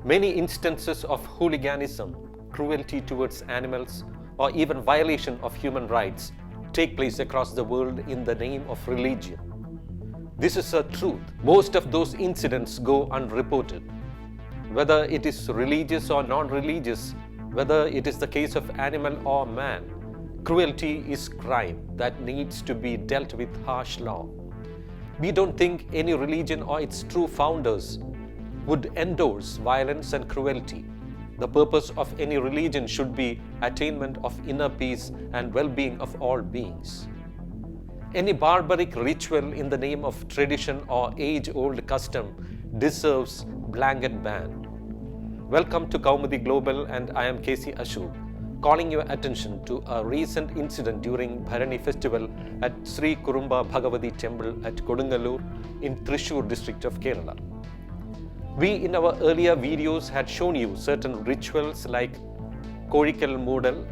Many instances of hooliganism, cruelty towards animals, or even violation of human rights take place across the world in the name of religion. This is a truth. Most of those incidents go unreported. Whether it is religious or non-religious, whether it is the case of animal or man, cruelty is crime that needs to be dealt with harsh law. We don't think any religion or its true founders would endorse violence and cruelty. The purpose of any religion should be attainment of inner peace and well-being of all beings. Any barbaric ritual in the name of tradition or age-old custom deserves blanket ban. Welcome to Kaumudy Global, and I am Asok, calling your attention to a recent incident during Bharani festival at Sree Kurumba Bhagavathy Temple at Kodungallur in Thrissur district of Kerala. We in our earlier videos had shown you certain rituals like Kodungalloor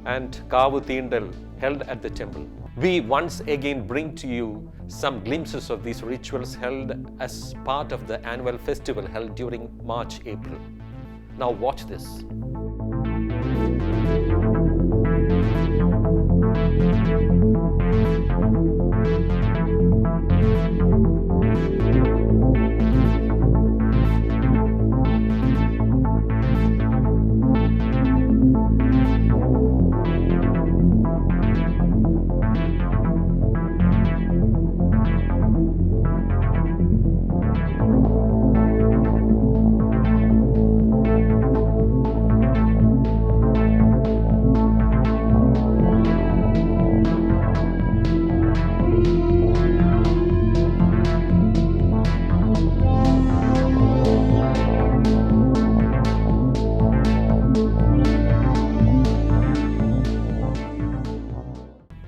and Kaumudy held at the temple. We once again bring to you some glimpses of these rituals held as part of the annual festival held during March-April. Now watch this.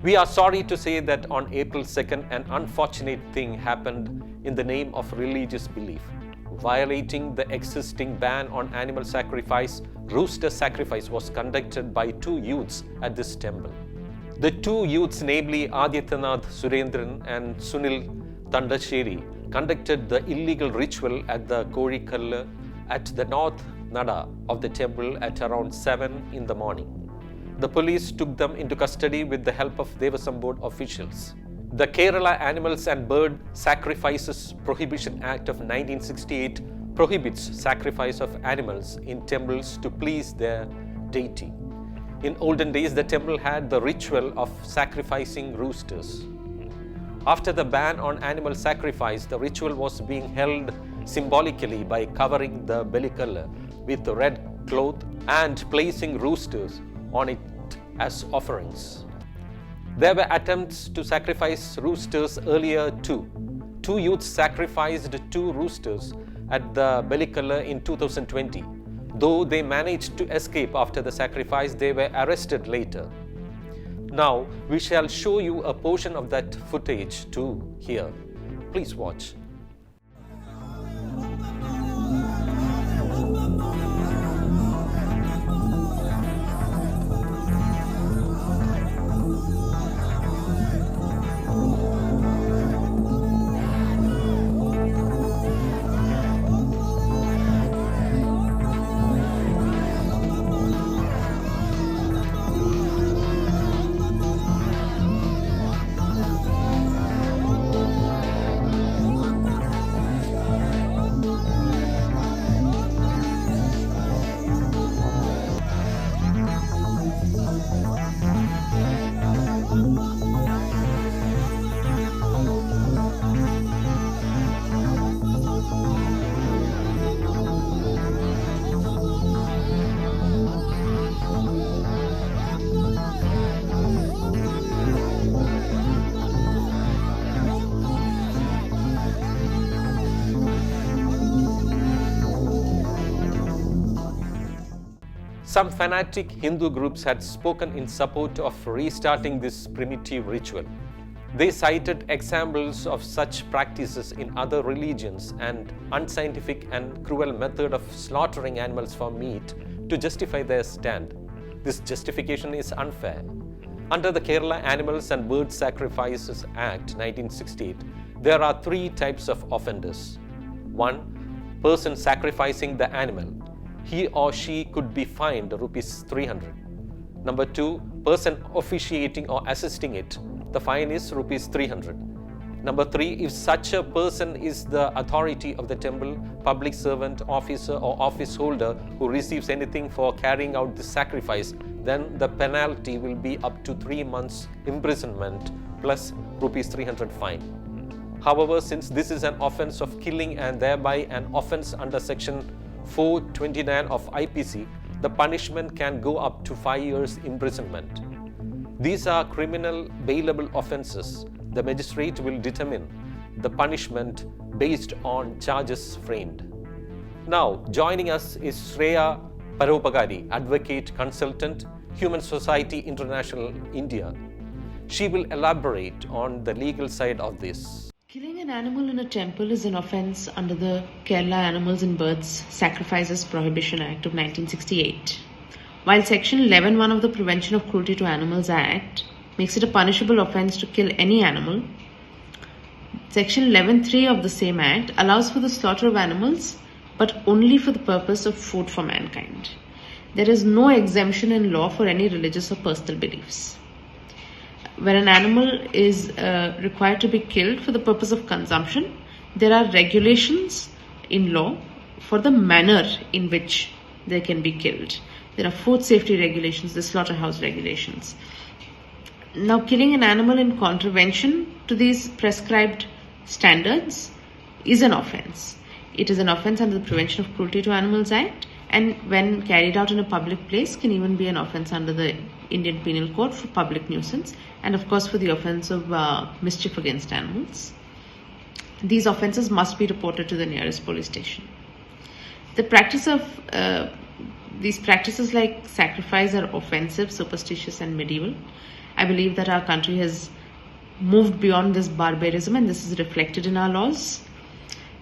We are sorry to say that on April 2nd, an unfortunate thing happened in the name of religious belief. Violating the existing ban on animal sacrifice, rooster sacrifice was conducted by two youths at this temple. The two youths, namely Aditanath Surendran and Sunil Tandasheri, conducted the illegal ritual at the Kodungalloor at the north nada of the temple at around 7 in the morning. The police took them into custody with the help of Devasam Board officials. The Kerala Animals and Bird Sacrifices Prohibition Act of 1968 prohibits sacrifice of animals in temples to please their deity. In olden days, the temple had the ritual of sacrificing roosters. After the ban on animal sacrifice, the ritual was being held symbolically by covering the belly color with red cloth and placing roosters on it as offerings. There were attempts to sacrifice roosters earlier too. Two youths sacrificed two roosters at the Bellikalla in 2020. Though they managed to escape after the sacrifice, they were arrested later. Now we shall show you a portion of that footage too here. Please watch. Some fanatic Hindu groups had spoken in support of restarting this primitive ritual. They cited examples of such practices in other religions and unscientific and cruel method of slaughtering animals for meat to justify their stand. This justification is unfair. Under the Kerala Animals and Bird Sacrifices Act 1968, there are three types of offenders. 1. Person sacrificing the animal. he or she could be fined rupees 300. Number 2, person officiating or assisting it, the fine is rupees 300. Number 3, if such a person is the authority of the temple, public servant, officer or office holder who receives anything for carrying out the sacrifice, then the penalty will be up to 3 months imprisonment plus rupees 300 fine. However, since this is an offence of killing and thereby an offence under section 429 of IPC, the punishment can go up to 5 years imprisonment. These are criminal bailable offences. The magistrate will determine the punishment based on charges framed. Now, joining us is Sree Kurumba, advocate, consultant, Human Society International, India. She will elaborate on the legal side of this. Killing an animal in a temple is an offence under the Kerala Animals and Birds Sacrifices Prohibition Act of 1968. While Section 11(1) of the Prevention of Cruelty to Animals Act makes it a punishable offence to kill any animal, Section 11(3) of the same Act allows for the slaughter of animals, but only for the purpose of food for mankind. There is no exemption in law for any religious or personal beliefs. When an animal is required to be killed for the purpose of consumption, there are regulations in law for the manner in which they can be killed. There are food safety regulations, the slaughterhouse regulations. Now, killing an animal in contravention to these prescribed standards is an offence. It is an offence under the Prevention of Cruelty to Animals Act, and when carried out in a public place can even be an offence under the Indian Penal Code for public nuisance, and of course for the offence of mischief against animals. These offences must be reported to the nearest police station. The practice of these practices like sacrifice are offensive, superstitious and medieval. I believe that our country has moved beyond this barbarism, and this is reflected in our laws.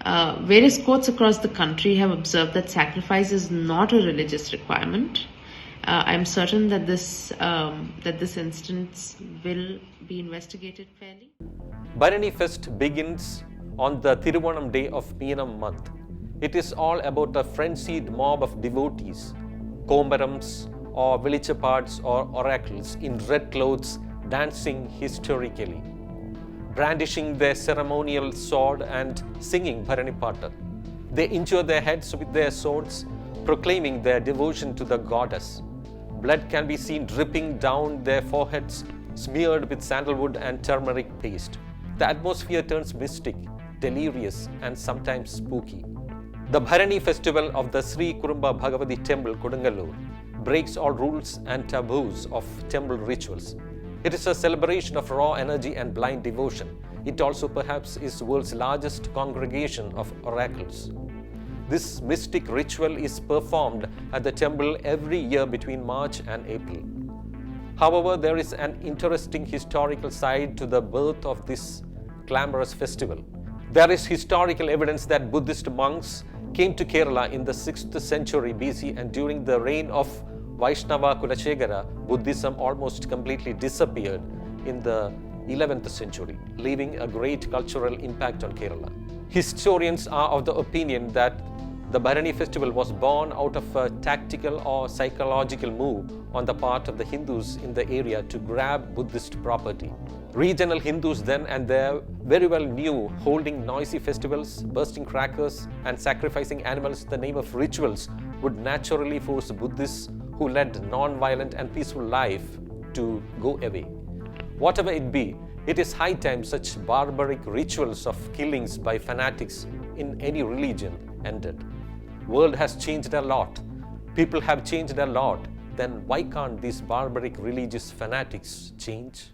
Various courts across the country have observed that sacrifice is not a religious requirement. I am certain that this instance will be investigated fairly. Bharani Fest begins on the Thiruvonam day of Meenam month. It is all about a frenzied mob of devotees, kombarams or velichapads or oracles in red clothes dancing hysterically, brandishing their ceremonial sword and singing Bharani Pata. They injure their heads with their swords, proclaiming their devotion to the goddess. Blood can be seen dripping down their foreheads, smeared with sandalwood and turmeric paste. The atmosphere turns mystic, delirious, and sometimes spooky. The Bharani festival of the Sree Kurumba Bhagavathy Temple, Kodungallur, breaks all rules and taboos of temple rituals. It is a celebration of raw energy and blind devotion. It also perhaps is the world's largest congregation of oracles. This mystic ritual is performed at the temple every year between March and April. However, there is an interesting historical side to the birth of this glamorous festival. There is historical evidence that Buddhist monks came to Kerala in the 6th century BC, and during the reign of Vaishnava Kulashegara, Buddhism almost completely disappeared in the 11th century, leaving a great cultural impact on Kerala. Historians are of the opinion that the Bharani festival was born out of a tactical or psychological move on the part of the Hindus in the area to grab Buddhist property. Regional Hindus then and there very well knew holding noisy festivals, bursting crackers, and sacrificing animals in the name of rituals would naturally force Buddhists who led non-violent and peaceful life to go away. Whatever it be, it is high time such barbaric rituals of killings by fanatics in any religion ended. World has changed a lot. People have changed a lot. Then why can't these barbaric religious fanatics change?